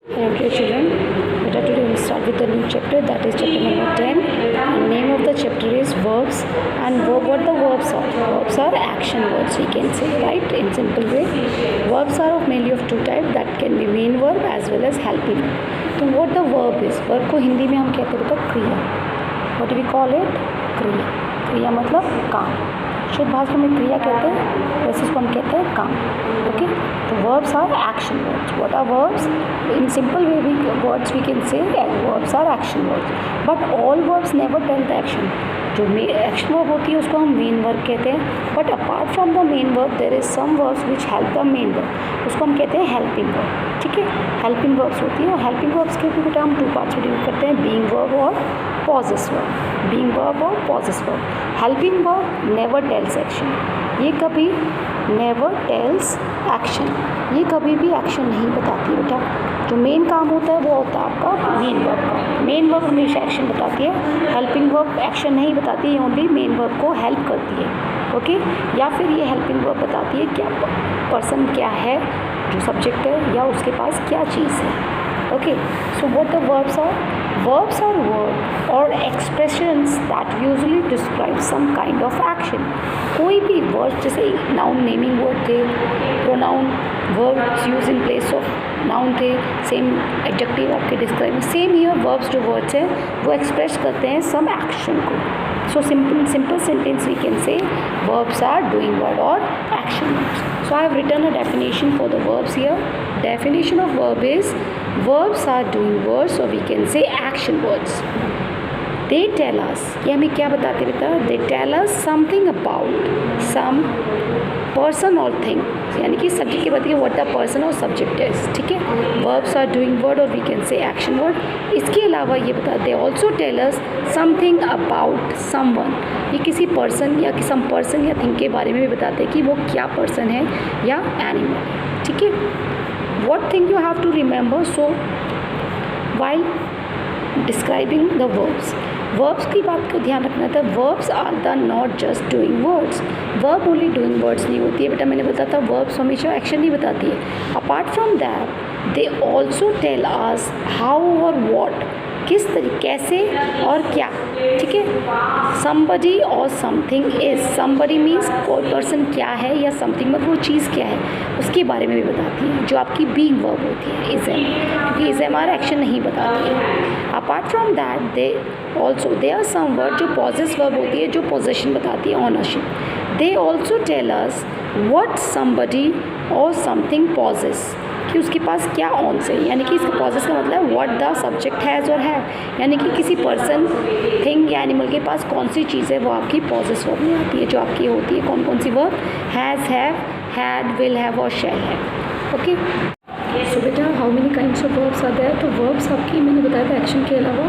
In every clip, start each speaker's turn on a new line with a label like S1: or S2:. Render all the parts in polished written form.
S1: Hello dear children, today we will start with a new chapter, that is chapter number 10, and name of the chapter is verbs. And what the verbs are? Verbs are action words, we can say, right, in simple way. Verbs are of mainly of two types, that can be main verb as well as helping verb. So what the verb is? Verb को हिंदी में हम कहते हैं बेटा क्रिया. What do we call it? क्रिया. क्रिया मतलब काम. शुद्ध भाषा में क्रिया कहते हैं, वैसे इसको हम कहते हैं काम. ओके, तो verbs are action words. What are verbs? In simple way we words we can say verbs are action words, but all verbs never tell the action. जो एक्शन वर्ब होती है उसको हम मेन वर्ब कहते हैं, but apart from the main verb there is some verbs which help the main verb, उसको हम कहते हैं हेल्पिंग वर्ब. ठीक है, हेल्पिंग वर्ब्स होती है, और हेल्पिंग वर्ब्स के भी बेटा हम टू पार्ट्स में डिवाइड करते हैं, बीइंग वर्ब और पॉजेसिव वर्ब. बीइंग वर्ब और possessive verb. Helping verb never tells action, ये कभी नेवर टेल्स एक्शन, ये कभी भी एक्शन नहीं बताती बेटा. जो मेन काम होता है वो होता है आपका मेन वर्ब का. मेन वर्ब हमेशा एक्शन बताती है, हेल्पिंग वर्ब एक्शन नहीं बताती है, ओनली मेन वर्ब को हेल्प करती है. ओके, या फिर ये हेल्पिंग वर्ब बताती है क्या पर्सन क्या है, जो सब्जेक्ट है, या उसके पास क्या चीज़ है. Okay, so what the verbs are? Verbs are words or expressions that usually describe some kind of action. कोई भी वर्ड, जैसे नाउन नेमिंग वर्ड थे, pronoun words use in place of noun थे, सेम एडजेक्टिव आपके describe. Same here verbs जो words हैं वो express करते हैं सम एक्शन को. सो simple sentence we can say verbs are doing word or action words. So I have written a definition for the verbs here. Definition of verb is verbs are doing words, or we can say action words. They tell us, ये हमें क्या बताते बेटा? They tell us something about some person or thing, यानी कि subject की बात है, what the person और सब्जेक्ट है. ठीक है, verbs are doing word और we can say action word. इसके अलावा ये बताते हैं also tell us something about someone, ये किसी पर्सन या some person या थिंग के बारे में भी बताते हैं कि वो क्या पर्सन है या एनिमल है. ठीक है, what thing you have to remember? So while describing the verbs, verbs की बात को ध्यान रखना था. Verbs are the not just doing words. Verb only doing words नहीं होती है बेटा, मैंने बताया था वर्ब्स हमेशा एक्शन नहीं बताती है. Apart from that they also tell us how और वॉट, किस तरीके, कैसे और क्या. ठीक है, समबडी और समथिंग इज. समबडी मीन्स कोई पर्सन क्या है, या समथिंग मतलब वो चीज़ क्या है, उसके बारे में भी बताती है, जो आपकी बीइंग वर्ब होती है इज एम, क्योंकि इज एम हमारा एक्शन नहीं बताती है. Apart from that they are some word जो पॉजेस वर्ब होती है, जो पोजेशन बताती है, ownership. They also tell us what somebody और समथिंग पॉजेस, कि उसके पास क्या ऑन से, यानी कि इसका पॉजेस का मतलब व्हाट द सब्जेक्ट हैज़ और है, यानी कि किसी पर्सन थिंग या एनिमल के पास कौन सी चीज़ है, वो आपकी पॉजेस वर्ब में आती है, जो आपकी होती है कौन कौन सी verb? Has, have, had, will have और शैल हैव. ओके, सो बेटा how many kinds of verbs are there? तो वर्ब्स आपकी मैंने बताया था एक्शन के अलावा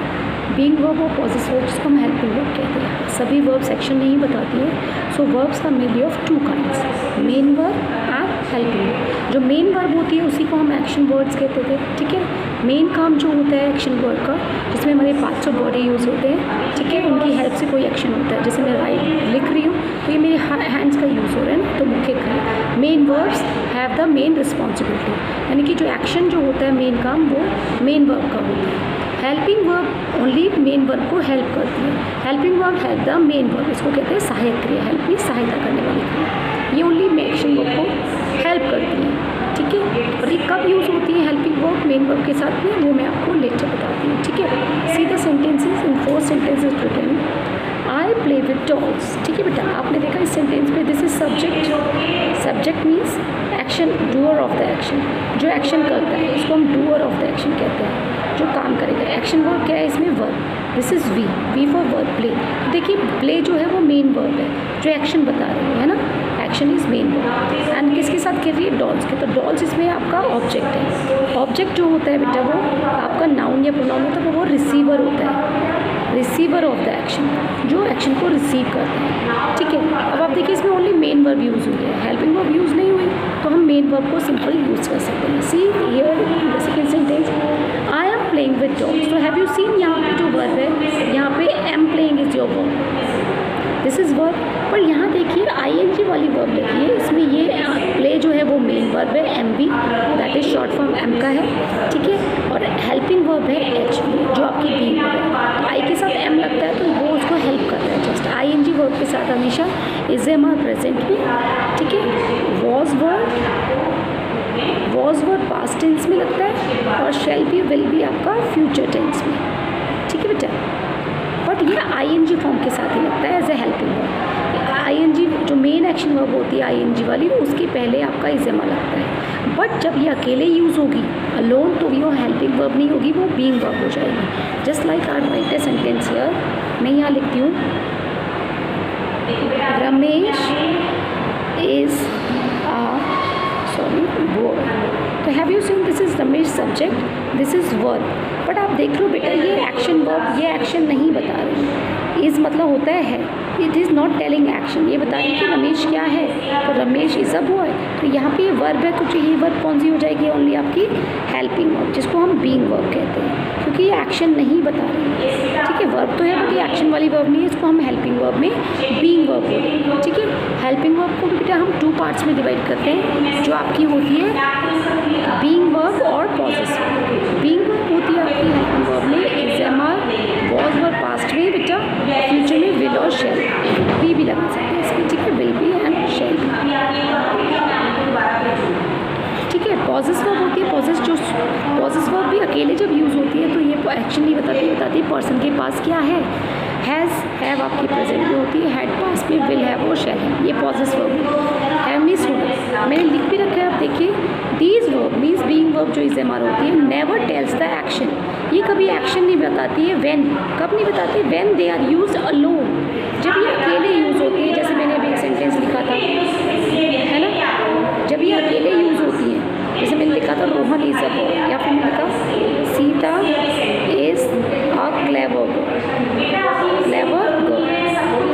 S1: बीइंग वर्ब और पॉजेसिव वर्ब, जिसको हम हेल्पिंग वर्ब कहते हैं. सभी वर्ब्स एक्शन नहीं बताती है. So verbs are mainly of two kinds, main verb and helping verb. जो मेन वर्ब होती है उसी को हम एक्शन वर्ड्स कहते थे. ठीक है, मेन काम जो होता है एक्शन वर्ड का, जिसमें हमारे पार्ट्स ऑफ बॉडी यूज़ होते हैं. ठीक है, उनकी हेल्प से कोई एक्शन होता है. जैसे मैं राइट लिख रही हूँ तो ये मेरे हैंड्स का यूज़ हो रहा है, तो मुख्य क्रिया. Main verbs have the main responsibility, यानी कि जो एक्शन जो होता है मेन काम वो मेन वर्ब का होता है. Helping verb only main verb को हेल्प करती है. Helping verb help the main verb, इसको कहते हैं सहायक क्रिया. हेल्प में सहायता करने वाली क्रिया, ये ओनली एक्शन वर्ब को हेल्प करती है. ठीक है, और ये कब यूज़ होती है हेल्पिंग वर्ब मेन वर्ब के साथ में, वो मैं आपको लेटर बताती हूँ. ठीक है, see the sentences in 4 sentences written. I play with dolls. ठीक है बेटा, आपने देखा इस सेंटेंस में this is subject. Subject means action, doer of the action, जो एक्शन करता है उसको हम डूअर ऑफ द एक्शन कहते हैं, जो काम करेगा. एक्शन वर्ब क्या है इसमें? Verb. This is V for verb, play. देखिए प्ले जो है वो मेन वर्ब है, जो एक्शन बता रही है ना. Action is main verb. And किसके साथ कर रही है? डॉल्स के. तो डॉल्स इसमें आपका ऑब्जेक्ट है. ऑब्जेक्ट जो होता है बेटा वो आपका नाउन या प्रोनाउन होता है, वो रिसीवर होता है, रिसीवर ऑफ द एक्शन, जो एक्शन को रिसीव करते हैं. ठीक है, अब आप देखिए इसमें ओनली मेन वर्ब यूज़ हुई है, हेल्पिंग वर्ब यूज़ नहीं हुई, तो हम मेन वर्ब को सिंपल यूज़ कर सकते हैं. See here the second sentence, I am playing with dogs. तो हैव यू सीन, यहाँ पे जो वर्ब है, यहाँ पे am playing is your verb, this is verb. पर यहाँ देखिए आईएनजी वाली वर्ब लगी है, इसमें ये प्ले जो है वो मेन वर्ब है, M B, that is short form M का है. ठीक है, हेल्पिंग वर्ब है एच जो आपकी बीइंग वर्ब है। तो आई के साथ एम लगता है तो वो उसको हेल्प कर रहा है जस्ट। आईएनजी वर्ब के साथ हमेशा इज एम आर प्रेजेंट में, ठीक है। वॉज वर्ब पास्ट टेंस में लगता है और शैल बी विल बी आपका फ्यूचर टेंस में, ठीक है बेटा। बट ये आईएनजी फॉर्म के साथ ही लगता है as a helping verb. ING जो मेन एक्शन वर्ब होती है आईएनजी वाली, उसके पहले आपका इज एम आर लगता है। बट जब ये अकेले यूज़ होगी अलोन तो वो हेल्पिंग वर्ब नहीं होगी, वो बीइंग वर्ब हो जाएगी। Just like are write a sentence here, मैं यहाँ लिखती हूँ रमेश इज वर्ब। तो have you seen this is Ramesh subject, this is verb. But आप देख लो बेटा ये एक्शन वर्ब ये एक्शन नहीं बता रही। इज मतलब होता है, it is not telling action, ये बता रही कि रमेश क्या है, तो रमेश इज अ बॉय। तो यहाँ पे ये वर्ब है तो ये वर्ब कौन सी हो जाएगी, ओनली आपकी हेल्पिंग वर्ब, जिसको हम बीइंग वर्ब कहते हैं, क्योंकि ये एक्शन नहीं बता रही है, ठीक है। वर्ब तो है बट ये एक्शन वाली वर्ब नहीं है, इसको हम हेल्पिंग वर्ब में बीइंग वर्ब बोलते हैं, ठीक है। हेल्पिंग वर्ब को बेटा हम 2 पार्ट्स में डिवाइड करते हैं, जो आपकी होती है बीइंग वर्ब और पॉसेसिव। बीइंग वर्ब होती है आपकी हेल्पिंग वर्ब में is am are, was verb past में बेटा, फ्यूचर में विल और शैल भी लगा सकते हैं इसमें, ठीक है। Will be and shall be, ठीक है। पॉजेस वर्ब होती है, पॉजेस वर्ब भी अकेले जब यूज़ होती है तो ये एक्शन नहीं बताती पर्सन के पास क्या है। हैज़ हैव आपकी प्रेजेंट में होती है, हैड पास्ट में, विल हैव और शैल है, ये पॉजेस वर्ब है। मिस होना मैंने लिख भी रखा है, आप देखिए these verb means being verb जो इज एम आर होती है नेवर टेल्स द एक्शन, ये कभी एक्शन नहीं बताती है। व्हेन कब नहीं बताती, when they are used alone, जब ये अकेले यूज़ होती है। जैसे मैंने अभी एक सेंटेंस लिखा था, है ना, जब ये अकेले यूज़ होती है, जैसे मैंने लिखा था रोहन इज अ बॉय, या फिर मैंने लिखा Sita is a clever girl,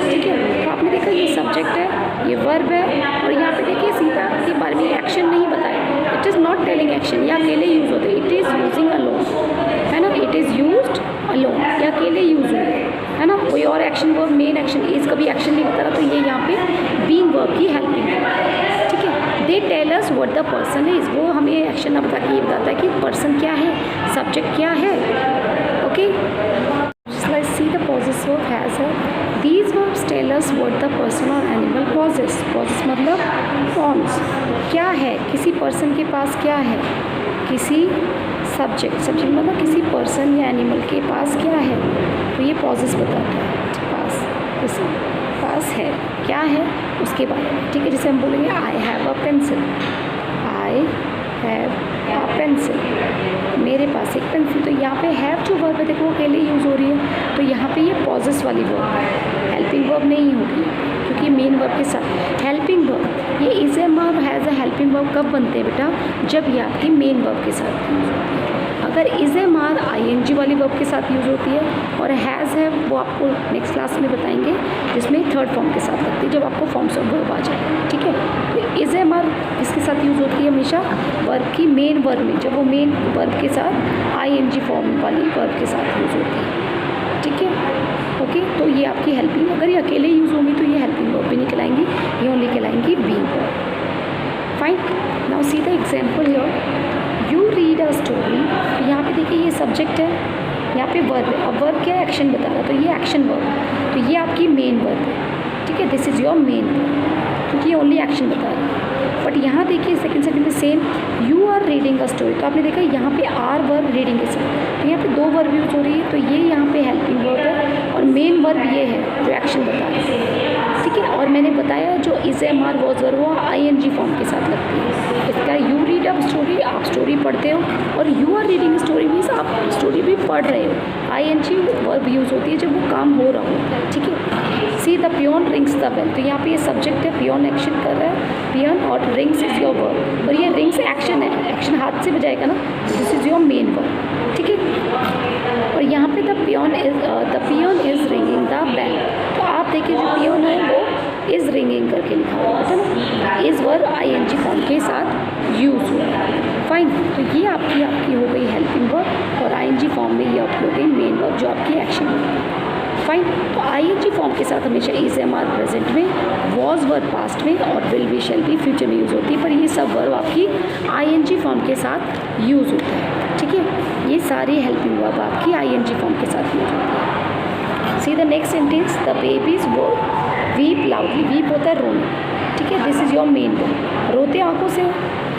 S1: ठीक है। तो आपने देखा ये सब्जेक्ट है, ये वर्ब है, और यहाँ पे देखिए सीता के बारे में एक्शन नहीं बताया, it is not telling action, या अकेले यूज़ होते, इट इज़ यूजिंग अलोन, है ना, इट इज़ यूज्ड अलोन, या अकेले यूज हुए, है ना। कोई और action verb main action is कभी एक्शन नहीं बता रहा, तो ये यहाँ पे बीइंग वर्ब की हेल्पिंग है, ठीक है। They tell us what the person is, वो हमें एक्शन ना बता के ये बताता है कि पर्सन क्या है, सब्जेक्ट क्या है, okay. See the possess verb has है, these verbs tell us what the person और एनिमल पॉजेस मतलब फॉर्म्स, क्या है किसी पर्सन के पास, क्या है किसी सब्जेक्ट मतलब किसी पर्सन या एनिमल के पास क्या है, तो ये पॉजेस बताता है पास, किसी पास है क्या है उसके बारे में, ठीक है। जैसे हम बोलेंगे I have a pencil, I have a pencil, मेरे पास एक पेंसिल, तो यहाँ पे हैव जो वर्ब है देखो वो अकेले यूज़ हो रही है, तो यहाँ पे ये पॉजेस वाली वर्ब है, हेल्पिंग वर्ब नहीं होगी क्योंकि मेन वर्ब के साथ। हेल्पिंग वर्ब ये is am are has a helping verb कब बनते हैं बेटा, जब ये आपकी मेन वर्ब के साथ यूज़ होती है। अगर इज एम आर आईएनजी वाली वर्ब के साथ यूज़ होती है, और हैज़ है वो आपको नेक्स्ट क्लास में बताएंगे, जिसमें थर्ड फॉर्म के साथ लगती है, जब आपको फॉर्म्स ऑफ वर्ब आ जाए, ठीक है। तो इज एम आर इसके साथ यूज़ होती है हमेशा वर्ब की मेन वर्ब में, जब वो मेन वर्ब के साथ आईएनजी फॉर्म वाली वर्ब के साथ यूज़ होती है, ठीक है, ओके। तो ये आपकी हेल्पिंग, अगर ये अकेले यूज़ होंगी तो ये हेल्पिंग वर्ब भी नहीं कहलाएंगी, ये ओनली कहलाएंगी being verb. Fine, now see the example here, you read a story, यहाँ पे देखिए ये सब्जेक्ट है, यहाँ पे वर्ब है, अब वर्ब क्या है, एक्शन बता रहा, तो ये एक्शन वर्ब है, तो ये आपकी मेन वर्ब है, ठीक है, this is your main verb, क्योंकि ये ओनली एक्शन बता रहा है। बट यहाँ देखिए सेकंड सेंटेंस में same, you are reading a story, तो आपने देखा यहाँ पे आर वर्ब रीडिंग के साथ, तो यहाँ पे 2 वर्ब यूज हो रही है, तो ये यहाँ पे हेल्पिंग वर्ब है, और मेन वर्ब ये है जो एक्शन बता रहा है, ठीक है। और मैंने बताया जो is am are was verb वो आईएनजी फॉर्म के साथ लगती है, इसका यू रीड अ स्टोरी, आप स्टोरी पढ़ते हो, और you are reading story means आप स्टोरी भी पढ़ रहे हो, आईएनजी वर्ब यूज़ होती है जब वो काम हो रहा होता है, ठीक है। See the peon rings the bell, तो यहाँ पे ये सब्जेक्ट है, पियोन एक्शन कर रहा है, पियोन, और रिंग्स इज योर वर्ब, और ये रिंग्स एक्शन है, एक्शन हाथ से बजाएगा ना, this is your main verb, ठीक है। और यहाँ पे the peon is ringing the bell, तो आप देखिए जो पियोन है वो इज रिंगिंग करके लिखा हुआ है ना, इज वर्ब आईएनजी फॉर्म के साथ यूज हुआ है। फाइन, तो ये आपकी हो गई हेल्पिंग वर्ब, और आईएनजी फॉर्म में ये आपकी हो गई मेन वर्ब जो आपकी एक्शन है। फाइन, तो आईएनजी फॉर्म के साथ हमेशा इज एम आर प्रेजेंट में, वॉज वर्ब पास्ट में, और will be shall be future में यूज़ होती है, पर ये सब वर्ब आपकी आईएनजी फॉर्म के साथ यूज़ होता है, ठीक है। ठीक है, ये सारी हेल्पिंग वर्ब आपकी आईएनजी फॉर्म के साथ यूज होती है। See the next sentence, the babies वो वीप लाउडली, वीप होता है रोना, ठीक है, this is your main verb, रोते आंखों से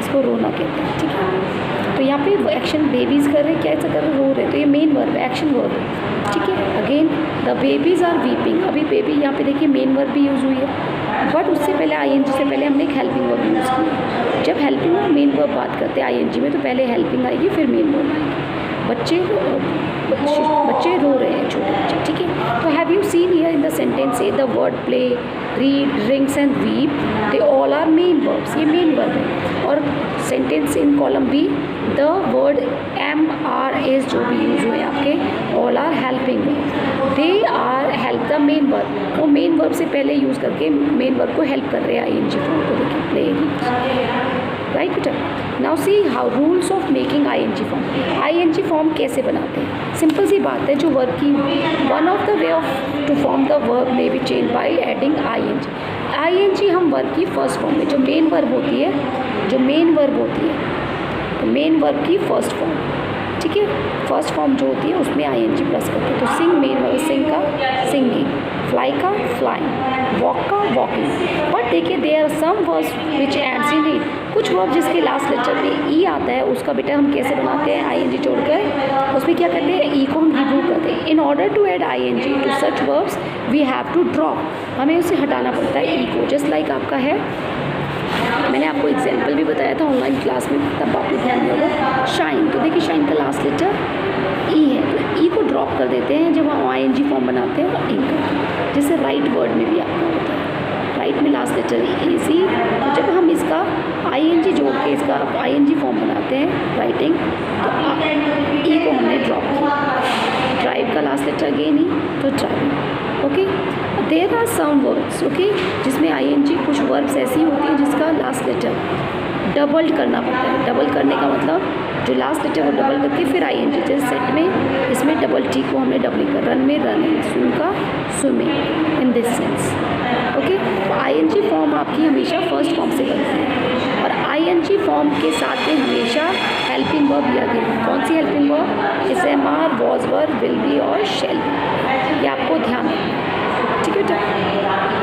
S1: इसको रोना कहते हैं, ठीक है। तो यहाँ पे एक्शन बेबीज़ कर रहे हैं, क्या ऐसा कर रहे, रो रहे, तो ये मेन वर्ब है, एक्शन वर्ब है, ठीक है। Again the babies are weeping, अभी बेबी यहाँ पे देखिए मेन वर्ब भी यूज़ हुई है, बट उससे पहले आईएनजी से पहले हमने एक हेल्पिंग वर्ब यूज़ की। जब हेल्पिंग और मेन वर्ब बात करते हैं आईएनजी में, तो पहले हेल्पिंग आएगी फिर मेन वर्ब आएगी। बच्चे रो रहे हैं, छोटे बच्चे, ठीक है। तो have you seen here in the sentence से the word play, read, drinks and weep, they all are main verbs, ये मेन वर्ब है। और sentence in column B, the word am are is जो भी यूज हुए आपके, all are helping verb, they are help the main verb, वो main verb से पहले यूज करके मेन वर्ब को हेल्प कर रहे हैं आईएनजी फॉर्म को, देखिए प्ले, राइट बेटा। Now see how rules of making ING form, ING form कैसे बनाते हैं, सिंपल सी बात है, जो वर्ब की one of the way of to form the verb may be change by adding ING. ING हम वर्ब की फर्स्ट फॉर्म में, जो मेन वर्ब होती है, जो मेन वर्ब होती है, तो मेन वर्ब की फर्स्ट फॉर्म, ठीक है, फर्स्ट फॉर्म जो होती है उसमें आईएनजी प्लस करते हैं। तो सिंग मेन वर्ब, सिंग का सिंगिंग, फ्लाई का फ्लाइंग, वॉक का वॉकिंग। बट देखिए there are some words which ends in E, कुछ वर्ब जिसके लास्ट लेटर में ई आता है, उसका बेटा हम कैसे बनाते हैं आईएनजी जोड़कर, उसमें क्या करते हैं, ई को हम रिमूव करते हैं। In order to add ING to such verbs we have to drop, हमें उसे हटाना पड़ता है ई को, जस्ट लाइक आपका है, मैंने आपको एग्जाम्पल भी बताया था ऑनलाइन क्लास में, तब आपने ध्यान दिया होगा, शाइन, तो देखिए शाइन का लास्ट लेटर ई है, तो ई को ड्रॉप कर देते हैं जब हम आईएनजी फॉर्म बनाते हैं, ई का, जैसे राइट वर्ड में भी आपका होता है, राइट में लास्ट लेटर ई सी, तो जब हम इसका आईएनजी जोड़ के इसका आईएनजी फॉर्म बनाते हैं राइटिंग, तो ई को हमने ड्रॉप किया, ड्राइव का लास्ट लेटर अगेन ई, तो drive, okay. There are some words, okay, जिसमें आईएनजी, कुछ वर्ब्स ऐसी होती हैं जिसका लास्ट लेटर डबल करना पड़ता है। डबल करने का मतलब जो लास्ट लेटर को डबल करके फिर आईएनजी, जैसे सेट में इसमें डबल टी को हमने डबल कर, रन में रनिंग, स्विम का swimming, in this sense, okay. ING form आपकी हमेशा फर्स्ट फॉर्म से बनती है, और आईएनजी फॉर्म के साथ में हमेशा हेल्पिंग वर्ब लगे। कौन सी helping verb, is, am, are, was, were, will be और शेल, ये आपको ध्यान रखना है, ठीक है बेटा।